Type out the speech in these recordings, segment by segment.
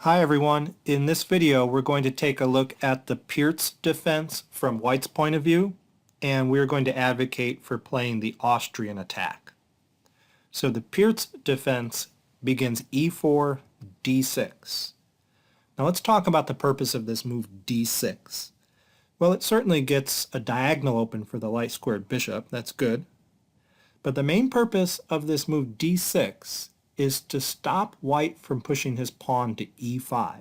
Hi everyone. In this video we're going to take a look at the Pirc defense from White's point of view, and we're going to advocate for playing the Austrian attack. So the Pirc defense begins e4, d6. Now let's talk about the purpose of this move d6. Well, it certainly gets a diagonal open for the light squared bishop. That's good. But the main purpose of this move d6 is to stop White from pushing his pawn to e5.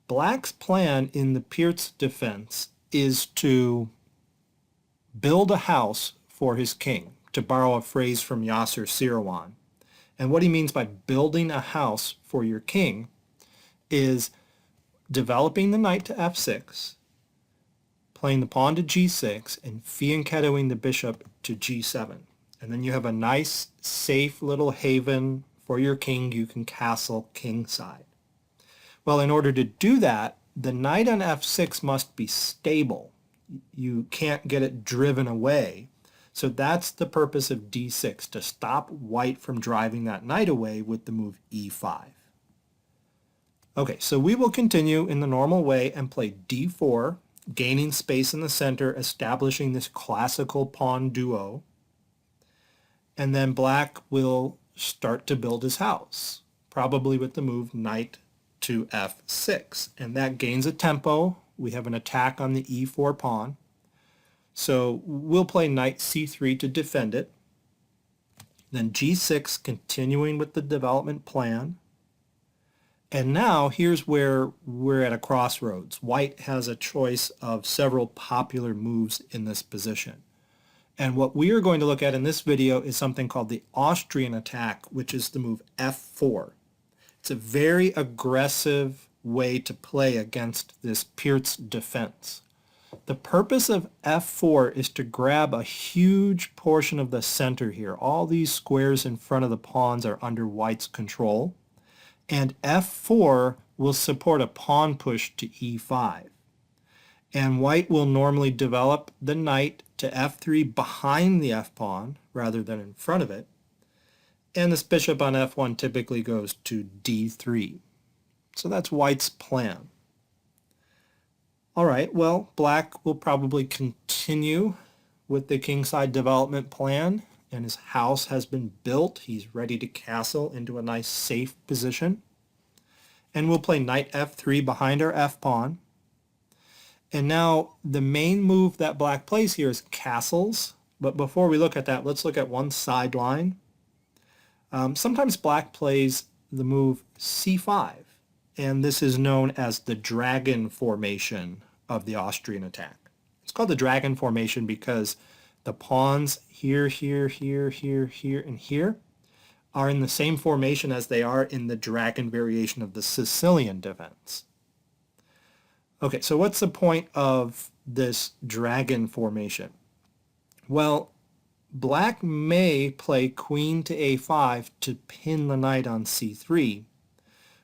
Black's plan in the Pirc defense is to build a house for his king, to borrow a phrase from Yasser Seirawan. And what he means by building a house for your king is developing the knight to f6, playing the pawn to g6, and fianchettoing the bishop to g7. And then you have a nice, safe little haven for your king. You can castle kingside. Well, in order to do that, the knight on f6 must be stable. You can't get it driven away. So that's the purpose of d6, to stop White from driving that knight away with the move e5. Okay, so we will continue in the normal way and play d4, gaining space in the center, establishing this classical pawn duo. And then Black will start to build his house, probably with the move knight to f6. And that gains a tempo. We have an attack on the e4 pawn. So we'll play knight c3 to defend it. Then g6, continuing with the development plan. And now here's where we're at a crossroads. White has a choice of several popular moves in this position. And what we are going to look at in this video is something called the Austrian attack, which is the move f4. It's a very aggressive way to play against this Pirc defense. The purpose of f4 is to grab a huge portion of the center here. All these squares in front of the pawns are under White's control. And f4 will support a pawn push to e5. And White will normally develop the knight to f3 behind the f-pawn rather than in front of it. And this bishop on f1 typically goes to d3. So that's White's plan. All right, well, Black will probably continue with the kingside development plan, and his house has been built. He's ready to castle into a nice safe position. And we'll play knight f3 behind our f-pawn. And now the main move that Black plays here is castles. But before we look at that, let's look at one sideline. Sometimes Black plays the move c5. And this is known as the dragon formation of the Austrian attack. It's called the dragon formation because the pawns here, here, here, here, here, and here are in the same formation as they are in the dragon variation of the Sicilian defense. Okay, so what's the point of this dragon formation? Well, Black may play queen to a5 to pin the knight on c3,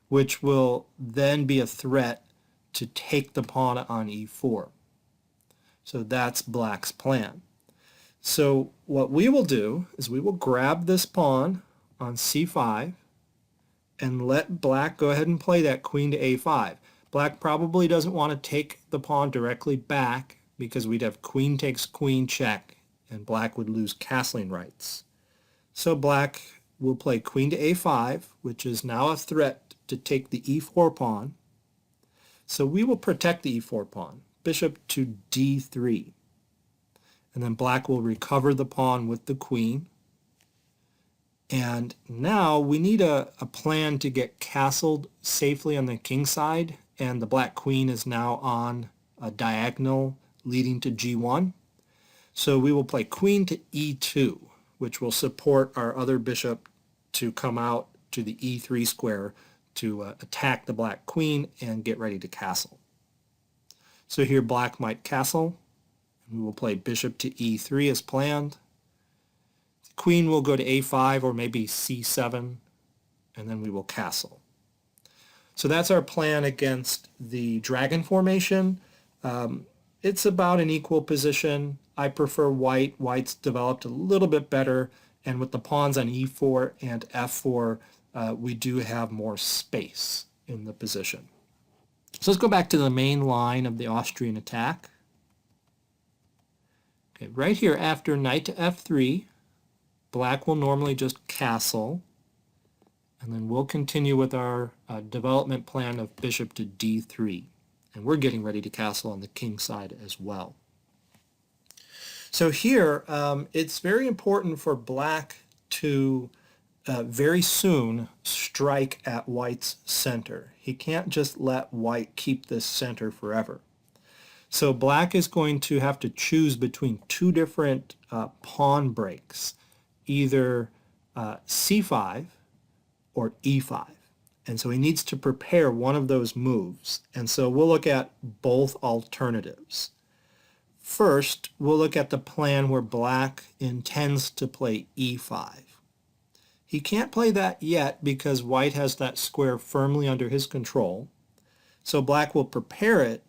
which will then be a threat to take the pawn on e4. So that's Black's plan. So what we will do is we will grab this pawn on c5 and let Black go ahead and play that queen to a5. Black probably doesn't want to take the pawn directly back because we'd have queen takes queen check and Black would lose castling rights. So Black will play queen to a5, which is now a threat to take the e4 pawn. So we will protect the e4 pawn, bishop to d3. And then Black will recover the pawn with the queen. And now we need a plan to get castled safely on the king side, and the Black queen is now on a diagonal leading to g1. So we will play queen to e2, which will support our other bishop to come out to the e3 square to attack the Black queen and get ready to castle. So here Black might castle. We will play bishop to e3 as planned. Queen will go to a5 or maybe c7, and then we will castle. So that's our plan against the dragon formation. It's about an equal position. I prefer White. White's developed a little bit better, and with the pawns on e4 and f4, we do have more space. in the position. So let's go back to the main line of the Austrian attack. Okay, right here after knight to f3, black will normally just castle, and then we'll continue with our development plan of bishop to d3. And we're getting ready to castle on the king side as well. So here, it's very important for black to very soon strike at white's center. He can't just let white keep this center forever. So black is going to have to choose between two different pawn breaks, either c5 or e5. And so he needs to prepare one of those moves. And so we'll look at both alternatives. First, we'll look at the plan where black intends to play e5. He can't play that yet because white has that square firmly under his control. So black will prepare it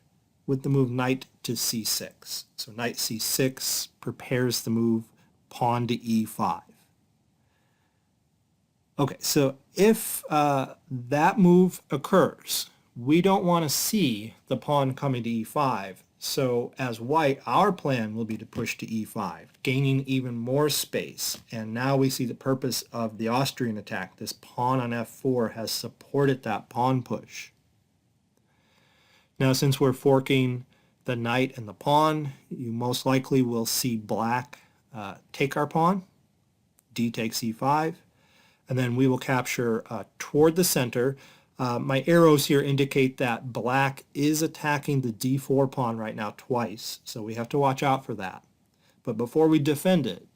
with the move knight to c6. So knight c6 prepares the move pawn to e5. Okay, so if that move occurs, we don't want to see the pawn coming to e5. So as white, our plan will be to push to e5, gaining even more space. And now we see the purpose of the Austrian attack. This pawn on f4 has supported that pawn push. Now since we're forking the knight and the pawn, you most likely will see black take our pawn, d takes e5, and then we will capture toward the center. My arrows here indicate that black is attacking the d4 pawn right now twice, so we have to watch out for that. But before we defend it,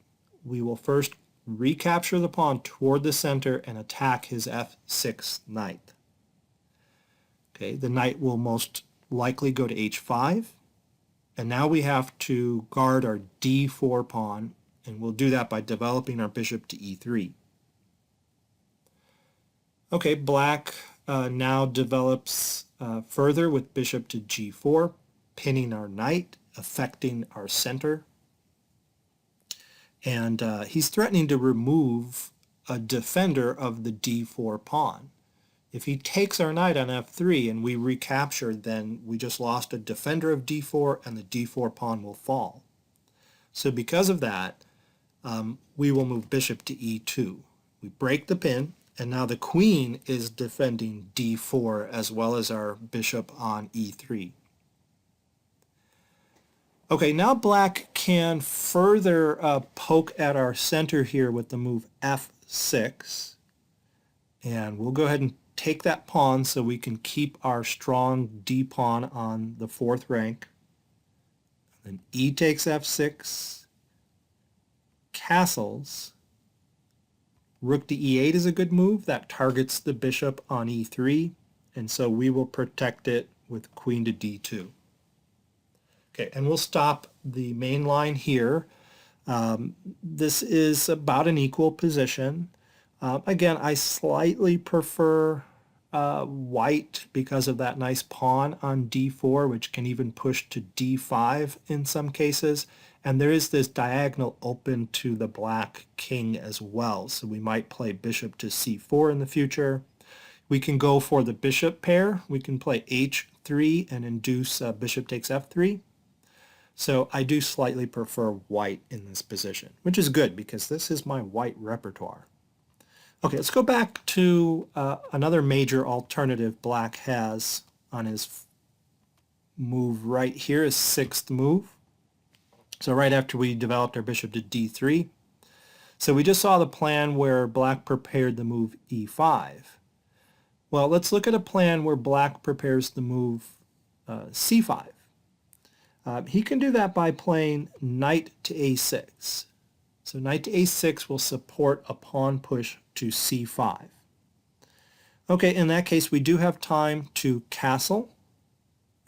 we will first recapture the pawn toward the center and attack his f6 knight. Okay, the knight will most likely go to h5, and now we have to guard our d4 pawn, and we'll do that by developing our bishop to e3. Okay, black now develops further with bishop to g4, pinning our knight, affecting our center. And he's threatening to remove a defender of the d4 pawn. If he takes our knight on f3 and we recapture, then we just lost a defender of d4 and the d4 pawn will fall. So because of that, we will move bishop to e2. We break the pin, and now the queen is defending d4 as well as our bishop on e3. Okay, now black can further poke at our center here with the move f6. And we'll go ahead and take that pawn so we can keep our strong d pawn on the fourth rank. Then e takes f6, castles. Rook to e8 is a good move. That targets the bishop on e3, and so we will protect it with queen to d2. Okay, and we'll stop the main line here. This is about an equal position. Again, I slightly prefer white because of that nice pawn on d4, which can even push to d5 in some cases. And there is this diagonal open to the black king as well. So we might play bishop to c4 in the future. We can go for the bishop pair. We can play h3 and induce bishop takes f3. So I do slightly prefer white in this position, which is good because this is my white repertoire. Okay, let's go back to another major alternative black has on his move right here, his sixth move. So right after we developed our bishop to d3. So we just saw the plan where black prepared the move e5. Well, let's look at a plan where black prepares the move c5. He can do that by playing knight to a6. So knight to a6 will support a pawn push to c5. Okay, in that case we do have time to castle,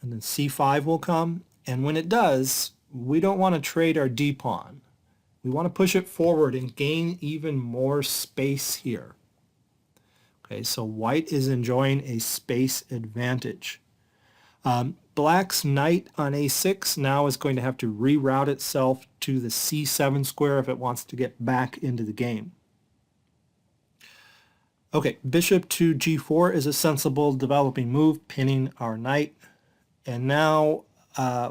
and then c5 will come, and when it does, we don't want to trade our d-pawn. We want to push it forward and gain even more space here. Okay, so white is enjoying a space advantage. Black's knight on a6 now is going to have to reroute itself to the c7 square if it wants to get back into the game. Okay, bishop to g4 is a sensible developing move, pinning our knight. And now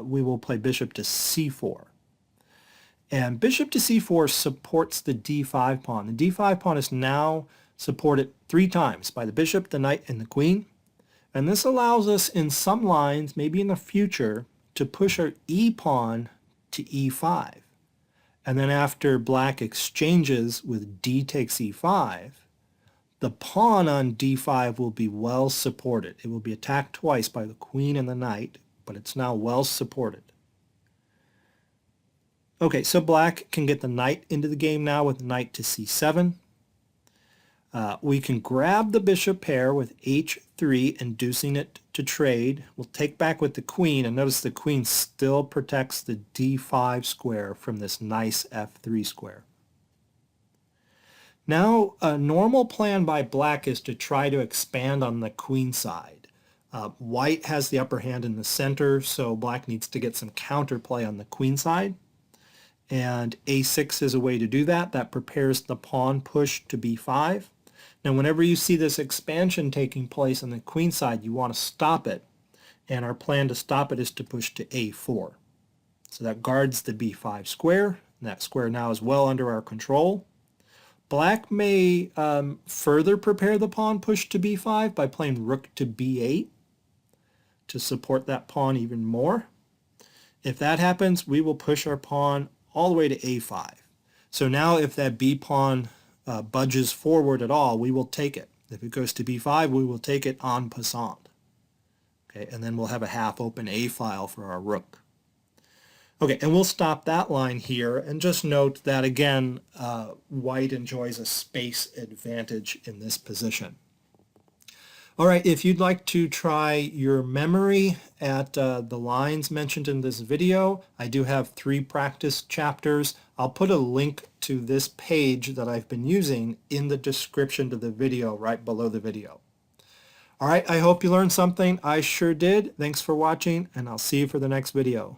we will play bishop to c4. And bishop to c4 supports the d5 pawn. The d5 pawn is now supported 3 times by the bishop, the knight, and the queen. And this allows us in some lines, maybe in the future, to push our e pawn to e5. And then after black exchanges with d takes e5, the pawn on d5 will be well supported. It will be attacked twice by the queen and the knight, but it's now well supported. Okay, so black can get the knight into the game now with knight to c7. We can grab the bishop pair with h3, inducing it to trade. We'll take back with the queen, and notice the queen still protects the d5 square from this nice f3 square. Now, a normal plan by black is to try to expand on the queen side. White has the upper hand in the center, so black needs to get some counterplay on the queen side. And a6 is a way to do that. That prepares the pawn push to b5. Now, whenever you see this expansion taking place on the queen side, you want to stop it. And our plan to stop it is to push to a4. So that guards the b5 square. And that square now is well under our control. Black may further prepare the pawn push to b5 by playing rook to b8 to support that pawn even more. If that happens, we will push our pawn all the way to a5. So now if that b pawn budges forward at all, we will take it. If it goes to b5, we will take it en passant. Okay, and then we'll have a half open a file for our rook. Okay, and we'll stop that line here and just note that again, white enjoys a space advantage in this position. All right, if you'd like to try your memory at the lines mentioned in this video, I do have 3 practice chapters. I'll put a link to this page that I've been using in the description to the video right below the video. All right, I hope you learned something. I sure did. Thanks for watching, and I'll see you for the next video.